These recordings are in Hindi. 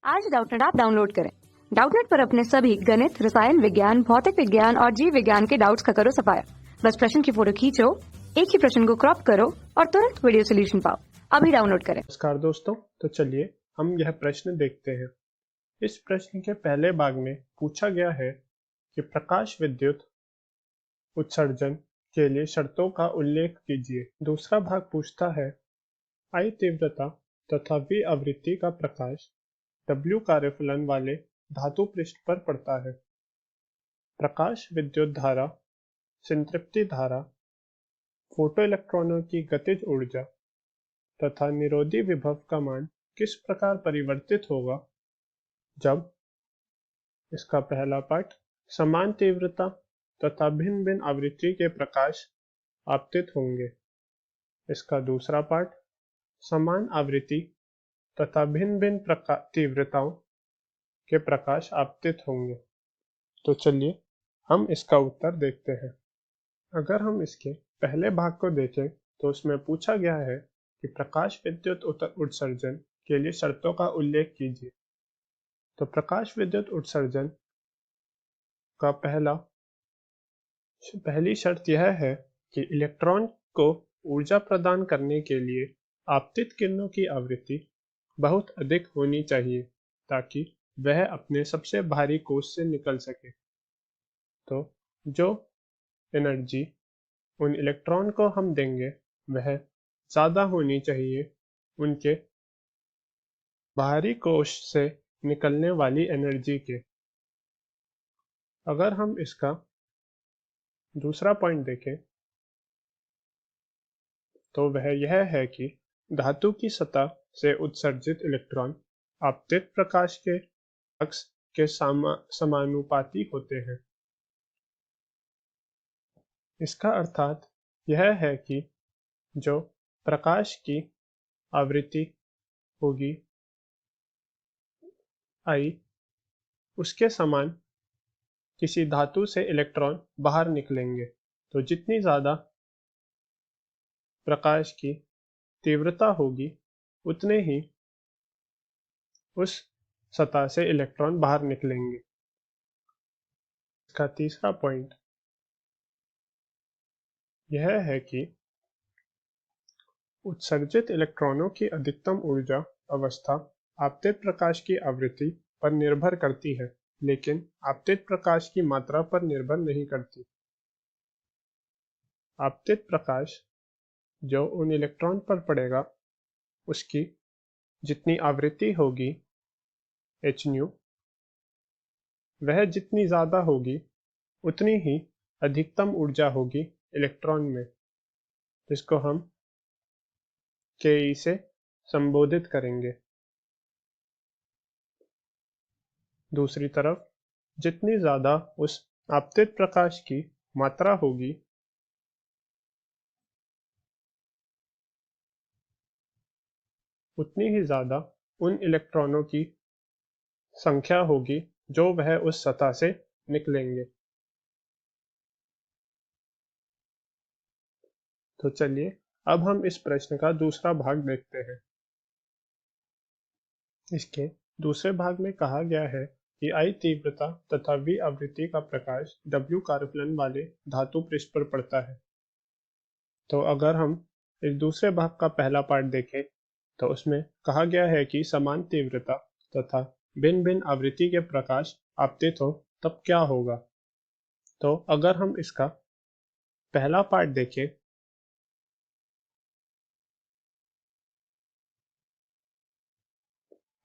आज डाउटनेट ऐप डाउनलोड करें। डाउटनेट पर अपने सभी गणित, रसायन विज्ञान, भौतिक विज्ञान और जीव विज्ञान के डाउट्स का करो सफाया। बस प्रश्न की फोटो खींचो, एक ही प्रश्न को क्रॉप करो और तुरंत वीडियो सोल्यूशन पाओ। अभी डाउनलोड करें। नमस्कार दोस्तों, तो चलिए हम यह प्रश्न देखते हैं। इस प्रश्न के पहले भाग में पूछा गया है कि प्रकाश विद्युत उत्सर्जन के लिए शर्तों का उल्लेख कीजिए। दूसरा भाग पूछता है आई तीव्रता तथा V आवृत्ति का प्रकाश W कार्यफलन वाले धातु पृष्ठ पर पड़ता है। प्रकाश विद्युत धारा, संतृप्ति धारा, फोटोइलेक्ट्रॉनों की गतिज ऊर्जा तथा निरोधी विभव का मान किस प्रकार परिवर्तित होगा जब इसका पहला पाठ समान तीव्रता तथा भिन्न भिन्न आवृत्ति के प्रकाश आपतित होंगे। इसका दूसरा पाठ समान आवृत्ति तथा भिन्न भिन्न तीव्रताओं के प्रकाश आपतित होंगे। तो चलिए हम इसका उत्तर देखते हैं। अगर हम इसके पहले भाग को देखें तो उसमें पूछा गया है कि प्रकाश विद्युत उत्सर्जन के लिए शर्तों का उल्लेख कीजिए। तो प्रकाश विद्युत उत्सर्जन का पहली शर्त यह है कि इलेक्ट्रॉन को ऊर्जा प्रदान करने के लिए आपतित किरणों की आवृत्ति बहुत अधिक होनी चाहिए ताकि वह अपने सबसे भारी कोश से निकल सके। तो जो एनर्जी उन इलेक्ट्रॉन को हम देंगे वह ज़्यादा होनी चाहिए उनके बाहरी कोश से निकलने वाली एनर्जी के। अगर हम इसका दूसरा पॉइंट देखें तो वह यह है कि धातु की सतह से उत्सर्जित इलेक्ट्रॉन आपतित प्रकाश के अक्ष के समानुपाती होते हैं। इसका अर्थात यह है कि जो प्रकाश की आवृत्ति होगी आई, उसके समान किसी धातु से इलेक्ट्रॉन बाहर निकलेंगे। तो जितनी ज़्यादा प्रकाश की तीव्रता होगी उतने ही उस सतह से इलेक्ट्रॉन बाहर निकलेंगे। इसका तीसरा पॉइंट यह है कि उत्सर्जित इलेक्ट्रॉनों की अधिकतम ऊर्जा अवस्था आपतित प्रकाश की आवृत्ति पर निर्भर करती है, लेकिन आपतित प्रकाश की मात्रा पर निर्भर नहीं करती। आपतित प्रकाश जो उन इलेक्ट्रॉन पर पड़ेगा उसकी जितनी आवृत्ति होगी h न्यू, वह जितनी ज़्यादा होगी उतनी ही अधिकतम ऊर्जा होगी इलेक्ट्रॉन में, जिसको हम ke से संबोधित करेंगे। दूसरी तरफ जितनी ज़्यादा उस आपतित प्रकाश की मात्रा होगी उतनी ही ज़्यादा उन इलेक्ट्रॉनों की संख्या होगी जो वह उस सतह से निकलेंगे। तो चलिए अब हम इस प्रश्न का दूसरा भाग देखते हैं। इसके दूसरे भाग में कहा गया है कि आई तीव्रता तथा V आवृत्ति का प्रकाश W कार्यफलन वाले धातु पृष्ठ पर पड़ता है। तो अगर हम इस दूसरे भाग का पहला पार्ट देखें तो उसमें कहा गया है कि समान तीव्रता तथा भिन्न भिन्न आवृत्ति के प्रकाश आपतित हो तब क्या होगा। तो अगर हम इसका पहला पार्ट देखें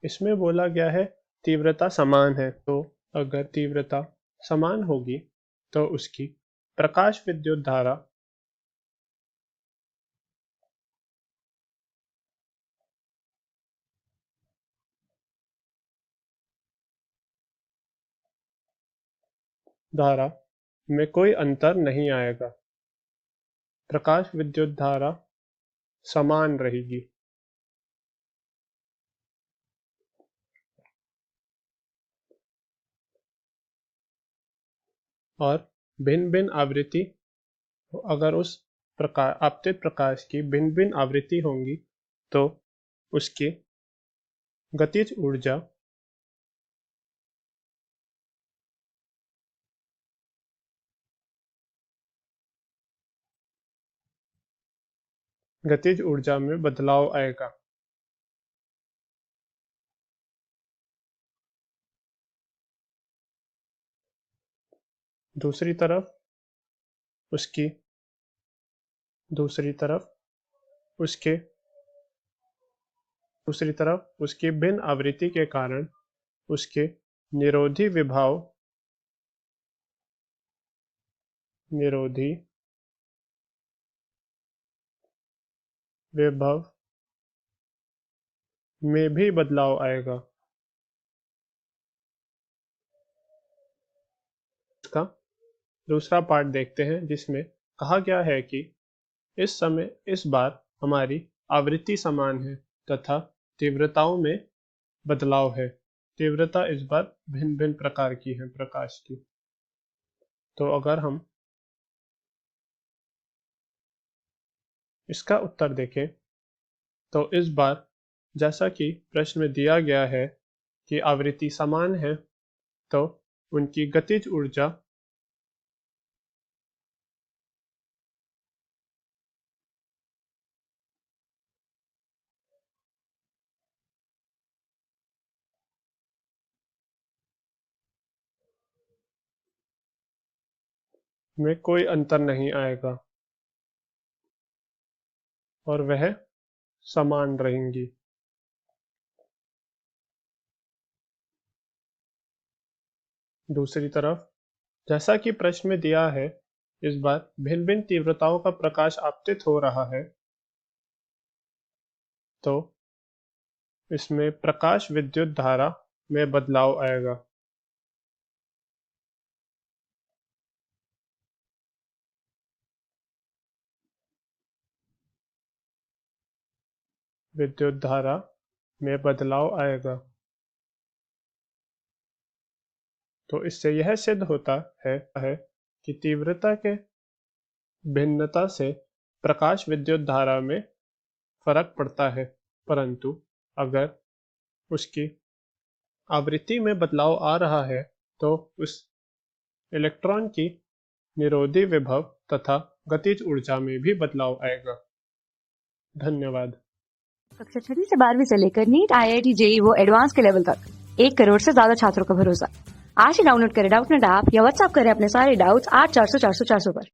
इसमें बोला गया है तीव्रता समान है। तो अगर तीव्रता समान होगी तो उसकी प्रकाश विद्युत धारा में कोई अंतर नहीं आएगा। प्रकाश विद्युत धारा समान रहेगी। और भिन्न भिन्न आवृत्ति, अगर उस प्रकार आपतित प्रकाश की भिन्न भिन्न आवृत्ति होंगी तो उसकी गतिज ऊर्जा गतिज ऊर्जा में बदलाव आएगा। दूसरी तरफ उसकी भिन्न आवृत्ति के कारण उसके निरोधी विभव में भी बदलाव आएगा। इसका दूसरा पार्ट देखते हैं, जिसमें कहा गया है कि इस बार हमारी आवृत्ति समान है तथा तीव्रताओं में बदलाव है। तीव्रता इस बार भिन्न भिन्न प्रकार की है प्रकाश की। तो अगर हम इसका उत्तर देखें तो इस बार जैसा कि प्रश्न में दिया गया है कि आवृत्ति समान है, तो उनकी गतिज ऊर्जा में कोई अंतर नहीं आएगा और वह समान रहेंगी। दूसरी तरफ जैसा कि प्रश्न में दिया है, इस बार भिन्न भिन्न तीव्रताओं का प्रकाश आपतित हो रहा है, तो इसमें प्रकाश विद्युत धारा में बदलाव आएगा। विद्युत धारा में बदलाव आएगा। तो इससे यह सिद्ध होता है कि तीव्रता के भिन्नता से प्रकाश विद्युत धारा में फर्क पड़ता है, परंतु अगर उसकी आवृत्ति में बदलाव आ रहा है तो उस इलेक्ट्रॉन की निरोधी विभव तथा गतिज ऊर्जा में भी बदलाव आएगा। धन्यवाद। कक्षा 6 से 12वीं से लेकर नीट, IIT, JEE वो एडवांस के लेवल तक 1 करोड़ से ज्यादा छात्रों का भरोसा। आज ही डाउनलोड करें डाउटनेट ऐप या व्हाट्सएप करें अपने सारे डाउट्स 8400 400 400 पर।